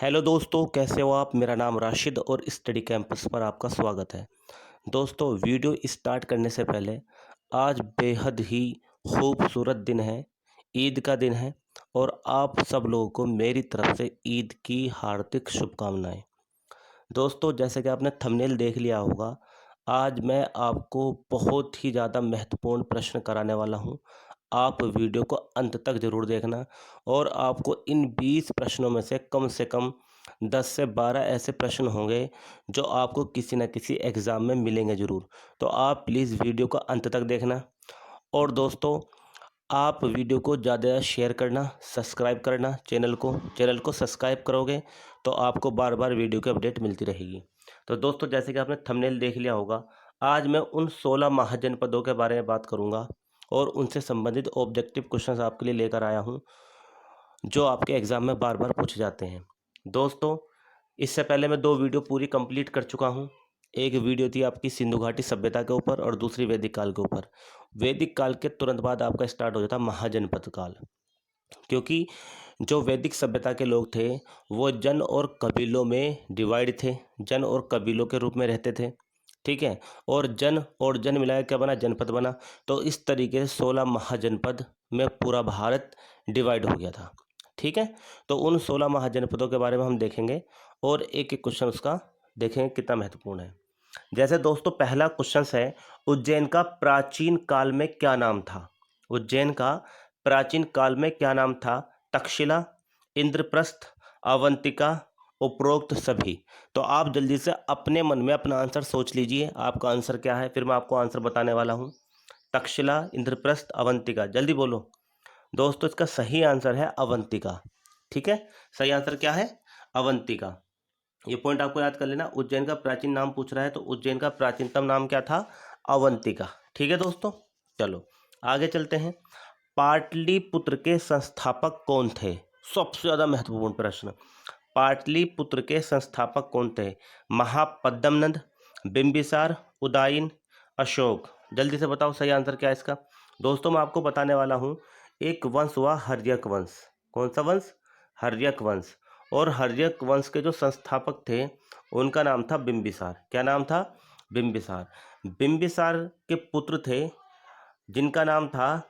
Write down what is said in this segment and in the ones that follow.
Hello दोस्तों, कैसे हो आप। मेरा नाम राशिद और स्टडी कैंपस पर आपका स्वागत है। दोस्तों, वीडियो स्टार्ट करने से पहले आज बेहद ही खूबसूरत दिन है, ईद का दिन है और आप सब लोगों को मेरी तरफ से ईद की हार्दिक शुभकामनाएं। दोस्तों, जैसे कि आपने थंबनेल देख लिया होगा, आज मैं आपको बहुत ही ज़्यादा महत्वपूर्ण प्रश्न कराने वाला हूं। आप वीडियो को अंत तक ज़रूर देखना और आपको इन 20 प्रश्नों में से कम 10 से 12 ऐसे प्रश्न होंगे जो आपको किसी न किसी एग्ज़ाम में मिलेंगे ज़रूर। तो आप प्लीज़ वीडियो को अंत तक देखना। और दोस्तों, आप वीडियो को ज़्यादा शेयर करना, सब्सक्राइब करना चैनल को सब्सक्राइब करोगे तो आपको बार बार वीडियो की अपडेट मिलती रहेगी। तो दोस्तों, जैसे कि आपने थंबनेल देख लिया होगा, आज मैं उन 16 महाजनपदों के बारे में बात करूंगा और उनसे संबंधित ऑब्जेक्टिव क्वेश्चंस आपके लिए लेकर आया हूं जो आपके एग्ज़ाम में बार बार पूछे जाते हैं। दोस्तों, इससे पहले मैं 2 वीडियो पूरी कंप्लीट कर चुका हूं। एक वीडियो थी आपकी सिंधु घाटी सभ्यता के ऊपर और दूसरी वैदिक काल के ऊपर। वैदिक काल के तुरंत बाद आपका स्टार्ट हो जाता महाजनपद काल, क्योंकि जो वैदिक सभ्यता के लोग थे वो जन और कबीलों में डिवाइड थे, जन और कबीलों के रूप में रहते थे। ठीक है। और जन मिलाकर क्या बना, जनपद बना। तो इस तरीके से 16 महाजनपद में पूरा भारत डिवाइड हो गया था। ठीक है। तो उन 16 महाजनपदों के बारे में हम देखेंगे और एक एक क्वेश्चन उसका देखेंगे कितना महत्वपूर्ण है। जैसे दोस्तों, पहला क्वेश्चन है, उज्जैन का प्राचीन काल में क्या नाम था। उज्जैन का प्राचीन काल में क्या नाम था। तक्षशिला, इंद्रप्रस्थ, अवंतिका, उपरोक्त सभी। तो आप जल्दी से अपने मन में अपना आंसर सोच लीजिए, आपका आंसर क्या है, फिर मैं आपको आंसर बताने वाला हूँ। तक्षशिला, इंद्रप्रस्थ, अवंतिका, जल्दी बोलो। दोस्तों, इसका सही आंसर है अवंतिका। ठीक है। सही आंसर क्या है, अवंतिका। ये पॉइंट आपको याद कर लेना। उज्जैन का प्राचीन नाम पूछ रहा है तो उज्जैन का प्राचीनतम नाम क्या था, अवंतिका। ठीक है दोस्तों, चलो आगे चलते हैं। पाटलिपुत्र के संस्थापक कौन थे। सबसे ज्यादा महत्वपूर्ण प्रश्न, पाटलिपुत्र के संस्थापक कौन थे। महापद्मनंद, बिंबिसार, उदयन, अशोक। जल्दी से बताओ सही आंसर क्या है इसका। दोस्तों, मैं आपको बताने वाला हूँ, एक वंश हुआ हर्यक वंश। कौन सा वंश, हर्यक वंश। और हर्यक वंश के जो संस्थापक थे उनका नाम था बिंबिसार। क्या नाम था, बिंबिसार। बिंबिसार के पुत्र थे जिनका नाम था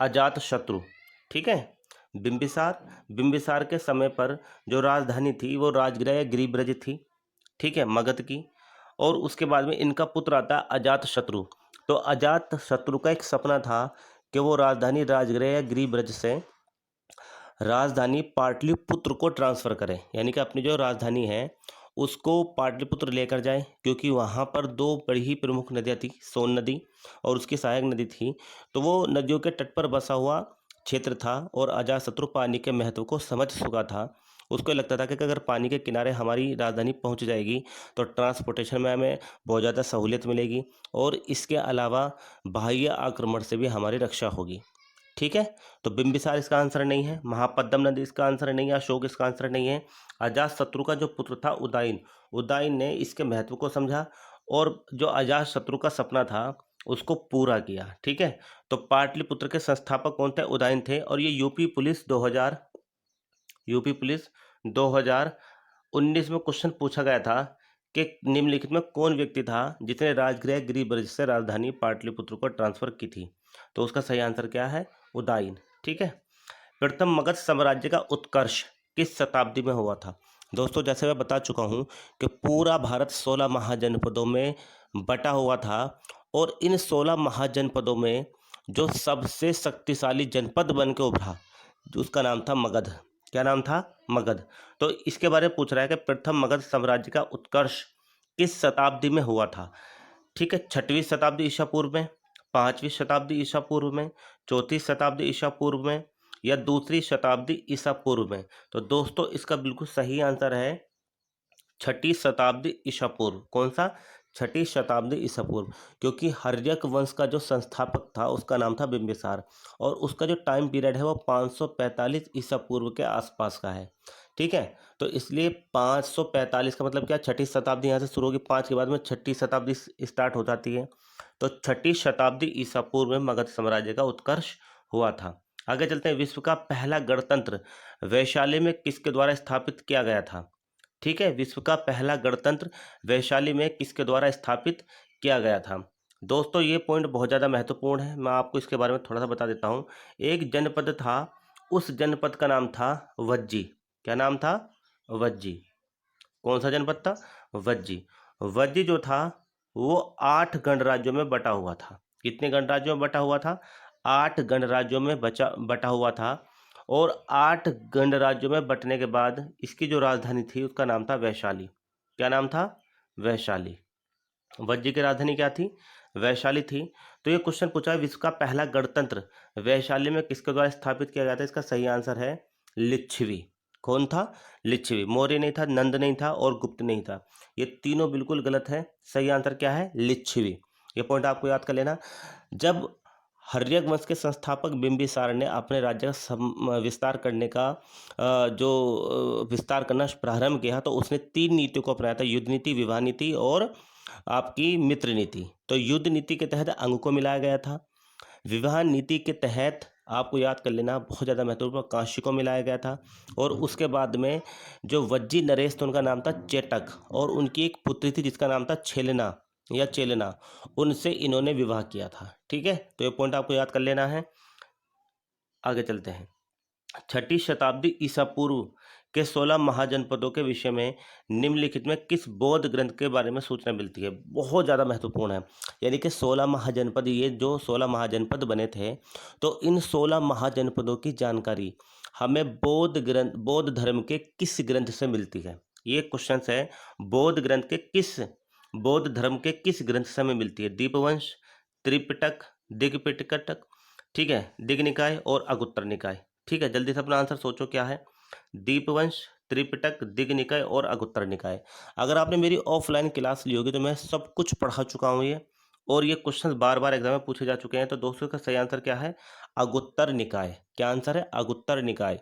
अजातशत्रु। ठीक है। बिंबिसार बिंबिसार के समय पर जो राजधानी थी वो राजगृह गिरिब्रज थी। ठीक है, मगध की। और उसके बाद में इनका पुत्र आता है अजातशत्रु। तो अजातशत्रु का एक सपना था कि वो राजधानी राजगृह गिरिब्रज से राजधानी पाटलिपुत्र को ट्रांसफ़र करें, यानी कि अपनी जो राजधानी है उसको पाटलिपुत्र लेकर जाए, क्योंकि वहाँ पर 2 बड़ी ही प्रमुख नदियाँ थी, सोन नदी और उसकी सहायक नदी थी। तो वो नदियों के तट पर बसा हुआ क्षेत्र था और अजातशत्रु पानी के महत्व को समझ चुका था। उसको लगता था कि अगर पानी के किनारे हमारी राजधानी पहुँच जाएगी तो ट्रांसपोर्टेशन में हमें बहुत ज़्यादा सहूलियत मिलेगी और इसके अलावा बाह्य आक्रमण से भी हमारी रक्षा होगी। ठीक है। तो बिंबिसार इसका आंसर नहीं है, महापद्म नदी इसका आंसर नहीं है, अशोक इसका आंसर नहीं है। अजातशत्रु का जो पुत्र था उदयन, उदयन ने इसके महत्व को समझा और जो अजातशत्रु का सपना था उसको पूरा किया। ठीक है। तो पाटलिपुत्र के संस्थापक कौन थे, उदयन थे। और ये यूपी पुलिस 2019 में क्वेश्चन पूछा गया था कि निम्नलिखित में कौन व्यक्ति था जिसने राजगृह गिरिब्रज से राजधानी पाटलिपुत्र को ट्रांसफर की थी। तो उसका सही आंसर क्या है, उदयन। ठीक है। प्रथम मगध साम्राज्य का उत्कर्ष किस शताब्दी में हुआ था। दोस्तों, जैसे मैं बता चुका हूं कि पूरा भारत 16 महाजनपदों में बटा हुआ था और इन 16 महाजनपदों में जो सबसे शक्तिशाली जनपद बन के उभरा उसका नाम था मगध। क्या नाम था, मगध। तो इसके बारे में पूछ रहा है कि प्रथम मगध साम्राज्य का उत्कर्ष किस शताब्दी में हुआ था। ठीक है, 6वीं शताब्दी ईसा पूर्व में, 5वीं शताब्दी ईसा पूर्व में, 4वीं शताब्दी ईसा पूर्व में या 2री शताब्दी ईसा पूर्व में। तो दोस्तों, इसका बिल्कुल सही आंसर है 6ठी शताब्दी ईसा पूर्व। कौन सा, 6ठी शताब्दी ईसा पूर्व। क्योंकि हर्यक वंश का जो संस्थापक था उसका नाम था बिंबिसार और उसका जो टाइम पीरियड है वो 545 ईसा पूर्व के आसपास का है। ठीक है। तो इसलिए 545 का मतलब क्या, 6ठी शताब्दी यहाँ से शुरू होगी, 5 के बाद में 6ठी शताब्दी स्टार्ट हो जाती है। तो 6ठी शताब्दी ईसा पूर्व में मगध साम्राज्य का उत्कर्ष हुआ था। आगे चलते हैं। विश्व का पहला गणतंत्र वैशाली में किसके द्वारा स्थापित किया गया था? ठीक है, विश्व का पहला गणतंत्र वैशाली में किसके द्वारा स्थापित किया गया था? दोस्तों ये पॉइंट बहुत ज़्यादा महत्वपूर्ण है, मैं आपको इसके बारे में थोड़ा सा बता देता हूँ। एक जनपद था, उस जनपद का नाम था वज्जी। क्या नाम था? वज्जी। कौन सा जनपद था? वज्जी। वज्जी जो था वो 8 गणराज्यों में बटा हुआ था। कितने गणराज्यों में बटा हुआ था? 8 गणराज्यों में बटा हुआ था। और 8 गणराज्यों में बटने के बाद इसकी जो राजधानी थी उसका नाम था वैशाली। क्या नाम था? वैशाली। वज्जी की राजधानी क्या थी? वैशाली थी। तो ये क्वेश्चन पूछा है, विश्व का पहला गणतंत्र वैशाली में किसके द्वारा स्थापित किया गया था? इसका सही आंसर है लिच्छवी। कौन था? लिच्छवी। मौर्य नहीं था, नंद नहीं था और गुप्त नहीं था। ये तीनों बिल्कुल गलत है। सही आंसर क्या है? लिच्छवी। ये पॉइंट आपको याद कर लेना। जब हर्यक वंश के संस्थापक बिंबिसार ने अपने राज्य का विस्तार करने का विस्तार करना प्रारंभ किया तो उसने 3 नीतियों को अपनाया था, युद्ध नीति, विवाह नीति और आपकी मित्र नीति। तो युद्ध नीति के तहत अंग को मिलाया गया था। विवाह नीति के तहत आपको याद कर लेना, बहुत ज़्यादा महत्वपूर्ण, काशी को मिलाया गया था। और उसके बाद में जो वज्जी नरेश थे उनका नाम था चेटक, और उनकी एक पुत्री थी जिसका नाम था छेलना या चेलना, उनसे इन्होंने विवाह किया था। ठीक है, तो ये पॉइंट आपको याद कर लेना है। आगे चलते हैं। 6ठी शताब्दी ईसा पूर्व के 16 महाजनपदों के विषय में निम्नलिखित में किस बौद्ध ग्रंथ के बारे में सूचना मिलती है? बहुत ज़्यादा महत्वपूर्ण है। यानी कि 16 महाजनपद, ये जो 16 महाजनपद बने थे, तो इन 16 महाजनपदों की जानकारी हमें बौद्ध धर्म के किस ग्रंथ से मिलती है? ये क्वेश्चन है, बौद्ध धर्म के किस ग्रंथ से हमें मिलती है? दीपवंश, त्रिपिटक, दिगपिटक, ठीक है, दिगनिकाय और अगुत्तर निकाय। ठीक है, जल्दी से अपना आंसर सोचो क्या है? दीपवंश, त्रिपिटक, दिगनिकाय और अगुत्तर निकाय। अगर आपने मेरी ऑफलाइन क्लास ली होगी तो मैं सब कुछ पढ़ा चुका हूँ ये, और ये क्वेश्चंस बार बार एग्जाम में पूछे जा चुके हैं। तो दोस्तों का सही आंसर क्या है? अगुत्तर निकाय। क्या आंसर है? अगुत्तर निकाय।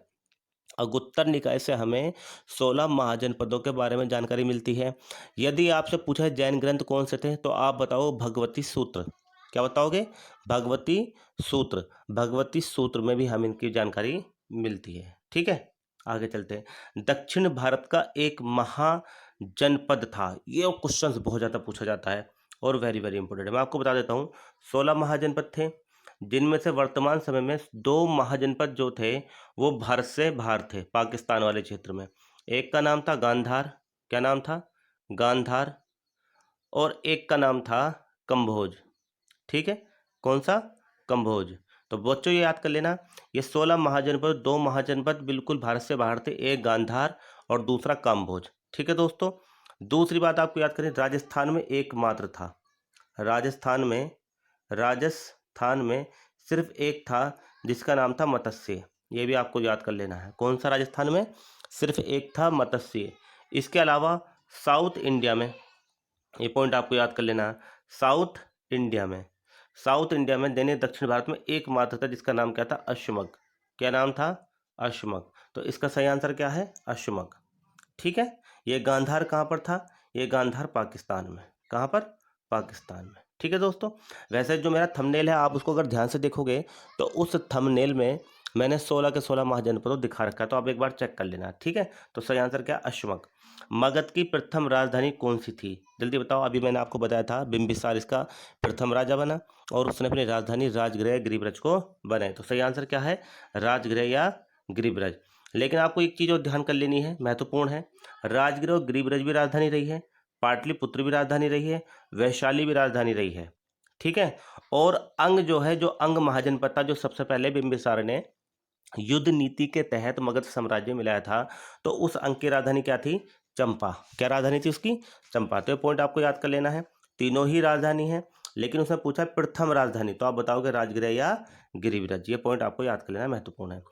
अगुत्तर निकाय से हमें 16 महाजनपदों के बारे में जानकारी मिलती है। यदि आपसे पूछा है जैन ग्रंथ कौन से थे, तो आप बताओ भगवती सूत्र। क्या बताओगे? भगवती सूत्र। भगवती सूत्र में भी हमें इनकी जानकारी मिलती है। ठीक है, आगे चलते हैं। दक्षिण भारत का एक महाजनपद था, ये क्वेश्चन बहुत ज़्यादा पूछा जाता है और वेरी वेरी इंपॉर्टेंट है। मैं आपको बता देता हूँ, 16 महाजनपद थे, जिनमें से वर्तमान समय में 2 महाजनपद जो थे वो भारत से बाहर थे, पाकिस्तान वाले क्षेत्र में। एक का नाम था गांधार। क्या नाम था? गांधार। और एक का नाम था कंभोज। ठीक है, कौन सा? कंभोज। तो बच्चों ये याद कर लेना, ये 16 महाजनपद, 2 महाजनपद बिल्कुल भारत से बाहर थे, एक गांधार और दूसरा कंभोज। ठीक है दोस्तों, दूसरी बात आपको याद करें, राजस्थान में एकमात्र था। राजस्थान में सिर्फ एक था जिसका नाम था मत्स्य। ये भी आपको याद कर लेना है। कौन सा? राजस्थान में सिर्फ एक था, मत्स्य। इसके अलावा साउथ इंडिया में, ये पॉइंट आपको याद कर लेना है, साउथ इंडिया में यानी दक्षिण भारत में एकमात्र था जिसका नाम क्या था? अश्वमक। क्या नाम था? अश्वमक। तो इसका सही आंसर क्या है? अश्वमक। ठीक है, ये गांधार कहाँ पर था? ये गांधार पाकिस्तान में। कहाँ पर? पाकिस्तान में। ठीक है दोस्तों, वैसे जो मेरा थंबनेल है आप उसको अगर ध्यान से देखोगे तो उस थंबनेल में मैंने 16 के 16 महाजनपदों दिखा रखा है, तो आप एक बार चेक कर लेना। ठीक है, तो सही आंसर क्या? अश्वमक। मगध की प्रथम राजधानी कौन सी थी? जल्दी बताओ। अभी मैंने आपको बताया था बिंबिसार इसका प्रथम राजा बना और उसने अपनी राजधानी राजगृह गिरिब्रज को बनाई। तो सही आंसर क्या है? राजगृह या गिरिब्रज। लेकिन आपको एक चीज़ और ध्यान कर लेनी है, महत्वपूर्ण है, राजगृह और गिरिब्रज भी राजधानी रही है, पाटलिपुत्र भी राजधानी रही है, वैशाली भी राजधानी रही है। ठीक है, और अंग जो है, जो अंग महाजनपद था, जो सबसे पहले बिंबिसार ने युद्ध नीति के तहत मगध साम्राज्य में मिलाया था, तो उस अंग की राजधानी क्या थी? चंपा। क्या राजधानी थी उसकी? चंपा। तो ये पॉइंट आपको याद कर लेना है। तीनों ही राजधानी है, लेकिन उसने पूछा प्रथम राजधानी, तो आप बताओगे राजगृह या गिरिब्रज। ये पॉइंट आपको याद कर लेना, महत्वपूर्ण है।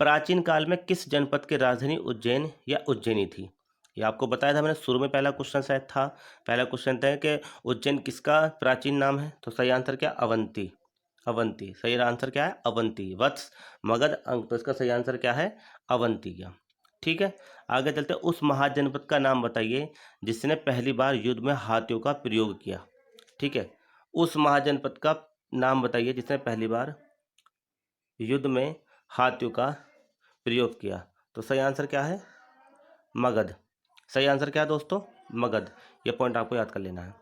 प्राचीन काल में किस जनपद की राजधानी उज्जैन या उज्जैनी थी? ये आपको बताया था मैंने शुरू में, पहला क्वेश्चन शायद था। पहला क्वेश्चन था कि उज्जैन किसका प्राचीन नाम है? तो सही आंसर क्या? अवंती। अवंती। सही आंसर क्या है? अवंती। वत्स, मगध, अंक। तो इसका सही आंसर क्या है? अवंतिया। ठीक है, आगे चलते हैं। उस महाजनपद का नाम बताइए जिसने पहली बार युद्ध में हाथियों का प्रयोग किया। ठीक है, उस महाजनपद का नाम बताइए जिसने पहली बार युद्ध में हाथियों का प्रयोग किया। तो सही आंसर क्या है? मगध। सही आंसर क्या है दोस्तों? मगध। ये पॉइंट आपको याद कर लेना है।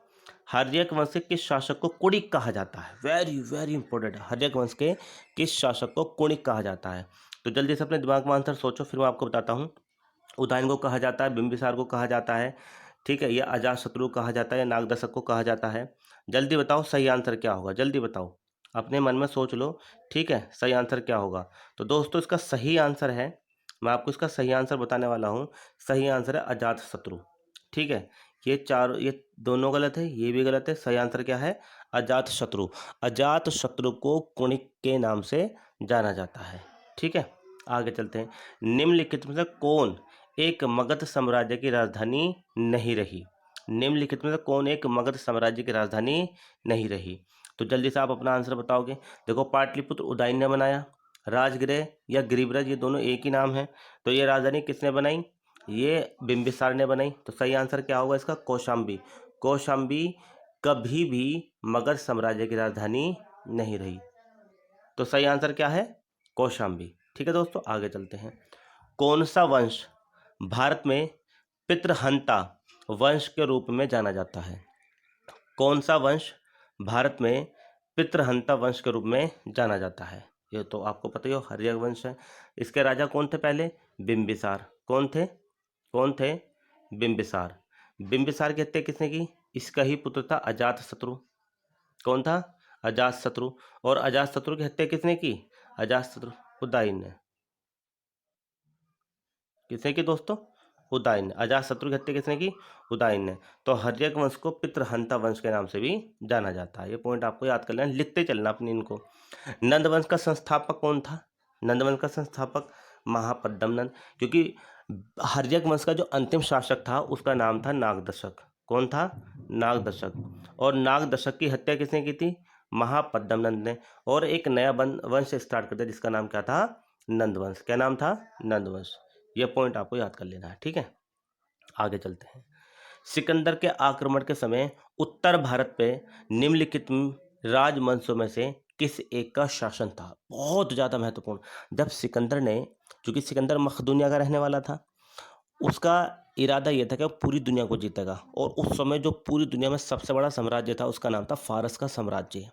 हर्यक वंश के किस शासक को कुणिक कहा जाता है? Very very important. हर्यक वंश के किस शासक को कुणिक कहा जाता है? तो जल्दी से अपने दिमाग में आंसर सोचो, फिर मैं आपको बताता हूँ। उदयन को कहा जाता है, बिंबिसार को कहा जाता है, ठीक है, या अजातशत्रु कहा जाता है, या नागदशक को कहा जाता है। जल्दी बताओ सही आंसर क्या होगा, जल्दी बताओ, अपने मन में सोच लो, ठीक है, सही आंसर क्या होगा। तो दोस्तों इसका सही आंसर है, मैं आपको इसका सही आंसर बताने वाला हूँ। सही आंसर है अजातशत्रु। ठीक है, ये दोनों गलत है, ये भी गलत है। सही आंसर क्या है? अजातशत्रु। अजातशत्रु को कुणिक के नाम से जाना जाता है। ठीक है, आगे चलते हैं। निम्नलिखित में से कौन एक मगध साम्राज्य की राजधानी नहीं रही? निम्नलिखित में से कौन एक मगध साम्राज्य की राजधानी नहीं रही? तो जल्दी से आप अपना आंसर बताओगे। देखो, पाटलिपुत्र उदयन ने बनाया, राजगृह या गिरिब्रज ये दोनों एक ही नाम है। तो ये राजधानी किसने बनाई? ये बिंबिसार ने बनाई। तो सही आंसर क्या होगा इसका? कौशाम्बी। कौशाम्बी कभी भी मगध साम्राज्य की राजधानी नहीं रही। तो सही आंसर क्या है? कौशाम्बी। ठीक है दोस्तों, आगे चलते हैं। कौन सा वंश भारत में पितृहंता वंश के रूप में जाना जाता है? कौन सा वंश भारत में पितृहंता वंश के रूप में जाना जाता है? ये तो आपको पता ही हो, हर्यक वंश है। इसके राजा कौन थे पहले? बिंबिसार। कौन थे? कौन थे? बिंबिसार। बिंबिसार की हत्या किसने की? इसका ही पुत्र था अजातशत्रु। कौन था? अजातशत्रु। और अजातशत्रु की हत्या किसने की? अजातशत्रु उदयन ने। किसने की दोस्तों? उदयन ने। अजातशत्रु की हत्या किसने की? उदयन ने। तो हर्यक वंश को पितृहंता वंश के नाम से भी जाना जाता है। ये पॉइंट आपको याद कर लेना, लिखते चलना अपने इनको। नंद वंश का संस्थापक कौन था? नंद वंश का संस्थापक महापद्म नंद। क्योंकि हर्यक वंश का जो अंतिम शासक था उसका नाम था नागदशक। कौन था? नागदशक। और नागदशक की हत्या किसने की थी? महापद्म नंद ने। और एक नया वंश स्टार्ट कर दिया जिसका नाम क्या था? नंदवंश। क्या नाम था? नंदवंश। यह पॉइंट आपको याद कर लेना है। ठीक है, आगे चलते हैं। सिकंदर के आक्रमण के समय उत्तर भारत पे निम्नलिखित राजवंशों में से किस एक का शासन था? बहुत ज़्यादा महत्वपूर्ण। जब सिकंदर ने, क्योंकि सिकंदर मखदूनिया का रहने वाला था, उसका इरादा यह था कि वो पूरी दुनिया को जीतेगा। और उस समय जो पूरी दुनिया में सबसे बड़ा साम्राज्य था उसका नाम था फारस का साम्राज्य।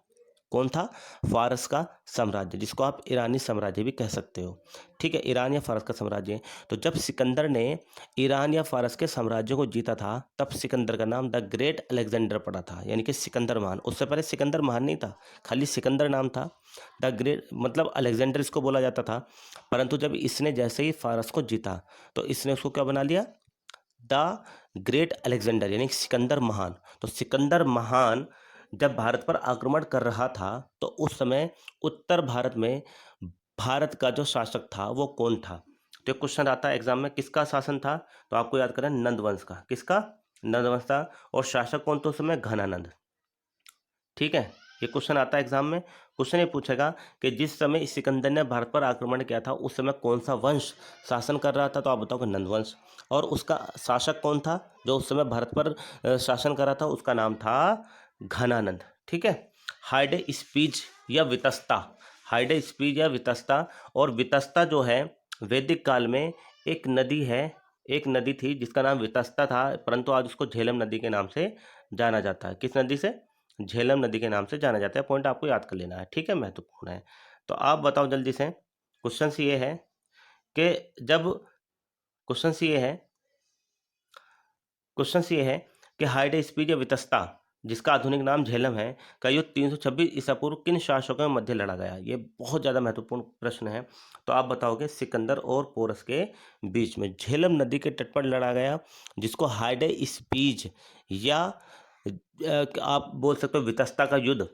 कौन था? फारस का साम्राज्य, जिसको आप ईरानी साम्राज्य भी कह सकते हो। ठीक है, ईरान या फारस का साम्राज्य। तो जब सिकंदर ने ईरान या फारस के साम्राज्य को जीता था तब सिकंदर का नाम द ग्रेट अलेक्जेंडर पड़ा था, यानी कि सिकंदर महान। उससे पहले सिकंदर महान नहीं था, खाली सिकंदर नाम था। द ग्रेट मतलब अलेक्जेंडर इसको बोला जाता था। परंतु जब इसने जैसे ही फारस को जीता तो इसने उसको क्या बना लिया? द ग्रेट अलेक्जेंडर, यानी सिकंदर महान। तो सिकंदर महान जब भारत पर आक्रमण कर रहा था तो उस समय उत्तर भारत में भारत का जो शासक था वो कौन था? तो क्वेश्चन आता है एग्जाम में, किसका शासन था? तो आपको याद करना है नंदवंश का। किसका? नंदवंश था। और शासक कौन था उस समय? घनानंद। ठीक है, ये क्वेश्चन आता है एग्जाम में। क्वेश्चन ये पूछेगा कि जिस समय सिकंदर ने भारत पर आक्रमण किया था उस समय कौन सा वंश शासन कर रहा था? तो आप बताओगे नंदवंश। और उसका शासक कौन था जो उस समय भारत पर शासन कर रहा था? उसका नाम था घनानंद। ठीक है, हाइडे स्पीज या वितस्ता। हाइडे स्पीज या वितस्ता। और वितस्ता जो है वैदिक काल में एक नदी है, एक नदी थी जिसका नाम वितस्ता था, परंतु आज उसको झेलम नदी के नाम से जाना जाता है। किस नदी से? झेलम नदी के नाम से जाना जाता है। पॉइंट आपको याद कर लेना है। ठीक है, महत्वपूर्ण है। तो आप बताओ जल्दी से। क्वेश्चन ये है कि जब क्वेश्चन ये है क्वेश्चन ये है कि हाइडे स्पीड या वितस्ता, जिसका आधुनिक नाम झेलम है, का युद्ध 326 ईसा पूर्व किन शासकों में मध्य लड़ा गया? ये बहुत ज़्यादा महत्वपूर्ण प्रश्न है। तो आप बताओगे सिकंदर और पोरस के बीच में झेलम नदी के तट पर लड़ा गया, जिसको हाइडे स्पीज या आप बोल सकते हो वितस्ता का युद्ध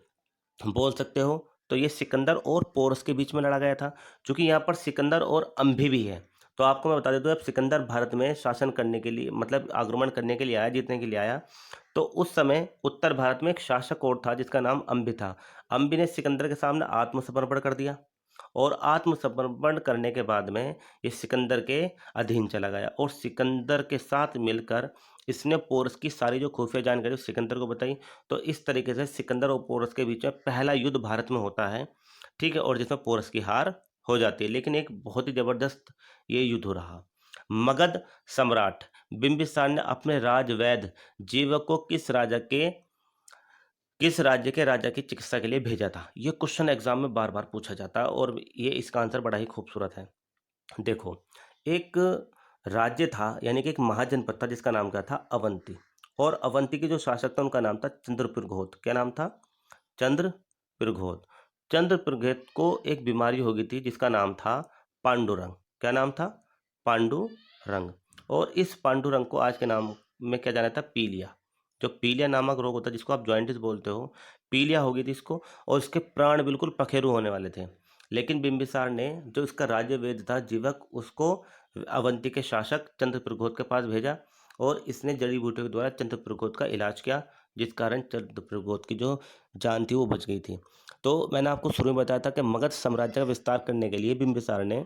बोल सकते हो। तो ये सिकंदर और पोरस के बीच में लड़ा गया था। क्योंकि यहाँ पर सिकंदर और अम्भी भी है। तो आपको मैं बता देता हूँ, जब सिकंदर भारत में शासन करने के लिए मतलब आक्रमण करने के लिए आया, जीतने के लिए आया, तो उस समय उत्तर भारत में एक शासक और था जिसका नाम अम्भी था। अम्भी ने सिकंदर के सामने आत्मसमर्पण कर दिया। और आत्मसमर्पण करने के बाद में ये सिकंदर के अधीन चला गया और सिकंदर के साथ मिलकर इसने पोरस की सारी जो खुफिया जानकारी सिकंदर को बताई। तो इस तरीके से सिकंदर और पोरस के बीच में पहला युद्ध भारत में होता है। ठीक है, और जिसमें पोरस की हार हो जाती है, लेकिन एक बहुत ही ज़बरदस्त ये युद्ध रहा। मगध सम्राट बिंबिसार ने अपने राजवैद्य जीवक को किस राज्य के राजा की चिकित्सा के लिए भेजा था? ये क्वेश्चन एग्जाम में बार बार पूछा जाता है और ये इसका आंसर बड़ा ही खूबसूरत है। देखो, एक राज्य था, यानी कि एक महाजनपद था जिसका नाम क्या था? अवंती। और अवंती के जो शासक था उनका नाम था चंद्रप्रघोत। क्या नाम था? चंद्रप्रघोत। चंद्रप्रघोत को एक बीमारी हो गई थी जिसका नाम था पांडुरंग। क्या नाम था? पांडुरंग। और इस पांडुरंग को आज के नाम में क्या जाना था? पीलिया। जो पीलिया नामक रोग होता है जिसको आप जॉइंटिस बोलते हो, पीलिया हो गई थी इसको, और इसके प्राण बिल्कुल पखेरु होने वाले थे। लेकिन बिंबिसार ने जो इसका राज्य वेद था जीवक, उसको अवंती के शासक चंद्रप्रघोत के पास भेजा और इसने जड़ी बूटियों के द्वारा चंद्रप्रघोत का इलाज किया, जिस कारण चंद्रप्रघोत की जो जान थी वो बच गई थी। तो मैंने आपको शुरू में बताया था कि मगध साम्राज्य का विस्तार करने के लिए बिंबिसार ने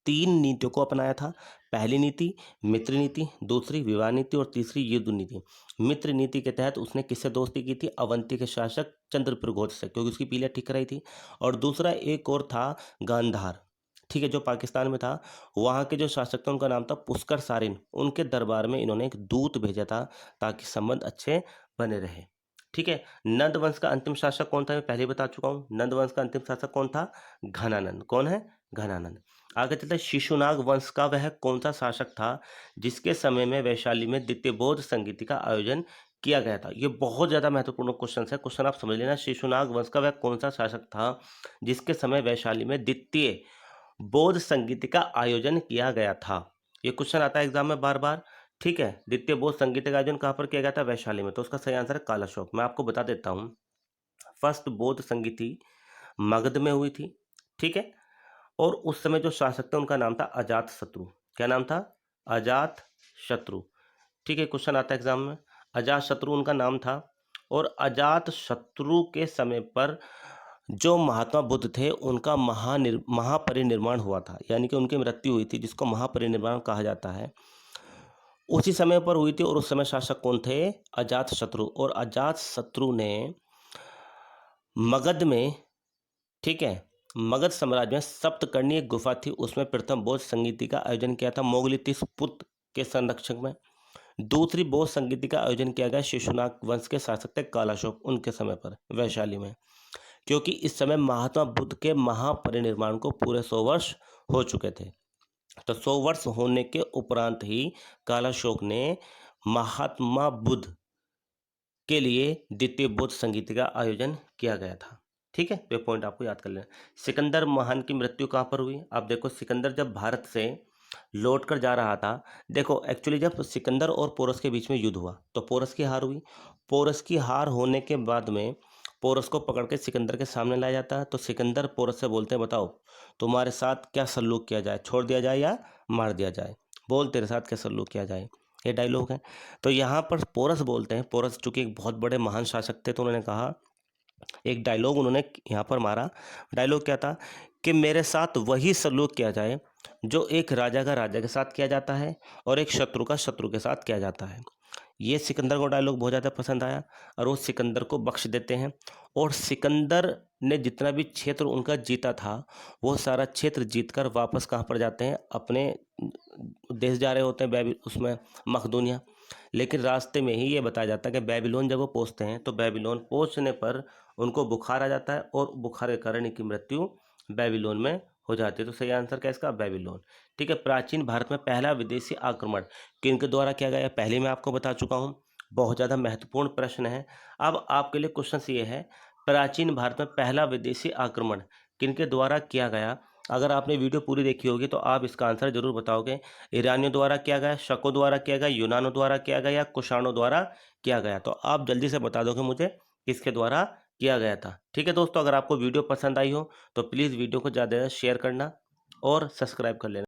3 नीतियों को अपनाया था। पहली नीति मित्र नीति, दूसरी विवाह नीति और तीसरी युद्ध नीति। मित्र नीति के तहत उसने किससे दोस्ती की थी? अवंती के शासक चंद्रप्रघोत से, क्योंकि उसकी पीलिया ठीक कराई थी। और दूसरा एक और था गांधार, ठीक है, जो पाकिस्तान में था। वहाँ के जो शासक थे उनका नाम था पुष्कर सारिन। उनके दरबार में इन्होंने एक दूत भेजा था ताकि संबंध अच्छे बने रहे। ठीक है। नंद वंश का अंतिम शासक कौन था? मैं पहले ही बता चुका हूँ। नंद वंश का अंतिम शासक कौन था? घनानंद। कौन है? घनानंद। आगे चलते हैं, शिशुनाग वंश का वह कौन सा शासक था जिसके समय में वैशाली में द्वितीय बौद्ध संगीति का आयोजन किया गया था? ये बहुत ज्यादा महत्वपूर्ण क्वेश्चन है, क्वेश्चन आप समझ लेना। शिशुनाग वंश का वह कौन सा शासक था जिसके समय वैशाली में द्वितीय बौद्ध संगीति का आयोजन किया गया था? ये क्वेश्चन आता है एग्जाम में बार बार। ठीक है, द्वितीय बौद्ध संगीत का आयोजन कहाँ पर किया गया था? वैशाली में। तो उसका सही आंसर है कालाशोक। मैं आपको बता देता हूँ, फर्स्ट बौद्ध संगीति मगध में हुई थी। ठीक है। और उस समय जो शासक थे उनका नाम था अजात शत्रु। क्या नाम था? अजात शत्रु। ठीक है, क्वेश्चन आता है एग्जाम में। अजात शत्रु उनका नाम था। और अजात शत्रु के समय पर जो महात्मा बुद्ध थे उनका महापरिनिर्वाण हुआ था, यानी कि उनकी मृत्यु हुई थी, जिसको महापरिनिर्वाण कहा जाता है, उसी समय पर हुई थी। और उस समय शासक कौन थे? अजात शत्रु। और अजात शत्रु ने मगध में, ठीक है, मगध साम्राज्य में सप्तकर्णी एक गुफा थी, उसमें प्रथम बौद्ध संगीति का आयोजन किया था मोगलीतीस पुत्र के संरक्षक में। दूसरी बौद्ध संगीति का आयोजन किया गया शिशुनाग वंश के शासक थे कालाशोक, उनके समय पर वैशाली में, क्योंकि इस समय महात्मा बुद्ध के महापरिनिर्वाण को पूरे 100 वर्ष हो चुके थे। तो 100 वर्ष होने के उपरांत ही कालाशोक ने महात्मा बुद्ध के लिए द्वितीय बौद्ध संगीत का आयोजन किया गया था। ठीक है, तो ये पॉइंट आपको याद कर लेना। सिकंदर महान की मृत्यु कहाँ पर हुई? आप देखो, सिकंदर जब भारत से लौट कर जा रहा था, देखो एक्चुअली जब सिकंदर और पोरस के बीच में युद्ध हुआ तो पोरस की हार हुई। पोरस की हार होने के बाद में पोरस को पकड़ के सिकंदर के सामने लाया जाता है। तो सिकंदर पोरस से बोलते हैं, बताओ तुम्हारे साथ क्या सलूक किया जाए, छोड़ दिया जाए या मार दिया जाए? बोल तेरे साथ क्या सलूक किया जाए। ये डायलॉग है। तो यहाँ पर पोरस बोलते हैं, पोरस चूंकि एक बहुत बड़े महान शासक थे, तो उन्होंने कहा, एक डायलॉग उन्होंने यहाँ पर मारा। डायलॉग क्या था? कि मेरे साथ वही सलूक किया जाए जो एक राजा का राजा के साथ किया जाता है और एक शत्रु का शत्रु के साथ किया जाता है। ये सिकंदर को डायलॉग बहुत ज़्यादा पसंद आया और वो सिकंदर को बख्श देते हैं। और सिकंदर ने जितना भी क्षेत्र उनका जीता था वो सारा क्षेत्र जीतकर वापस कहाँ पर जाते हैं? अपने देश जा रहे होते हैं, उसमें मकदूनिया। लेकिन रास्ते में ही ये बताया जाता है कि बेबीलोन जब वो पहुँचते हैं तो बेबीलोन पहुँचने पर उनको बुखार आ जाता है और बुखार के कारण इनकी मृत्यु बेबीलोन में हो जाती है। तो सही आंसर क्या है इसका? बेबीलोन। ठीक है। प्राचीन भारत में पहला विदेशी आक्रमण किनके द्वारा किया गया? पहले मैं आपको बता चुका हूँ। बहुत ज़्यादा महत्वपूर्ण प्रश्न है। अब आपके लिए क्वेश्चन ये है, प्राचीन भारत में पहला विदेशी आक्रमण किनके द्वारा किया गया? अगर आपने वीडियो पूरी देखी होगी तो आप इसका आंसर जरूर बताओगे। ईरानियों द्वारा किया गया, शकों द्वारा किया गया, यूनानों द्वारा किया गया या कुषाणों द्वारा किया गया? तो आप जल्दी से बता दोगे मुझे किसके द्वारा किया गया था। ठीक है दोस्तों, अगर आपको वीडियो पसंद आई हो तो प्लीज़ वीडियो को ज़्यादा से ज़्यादा शेयर करना और सब्सक्राइब कर लेना।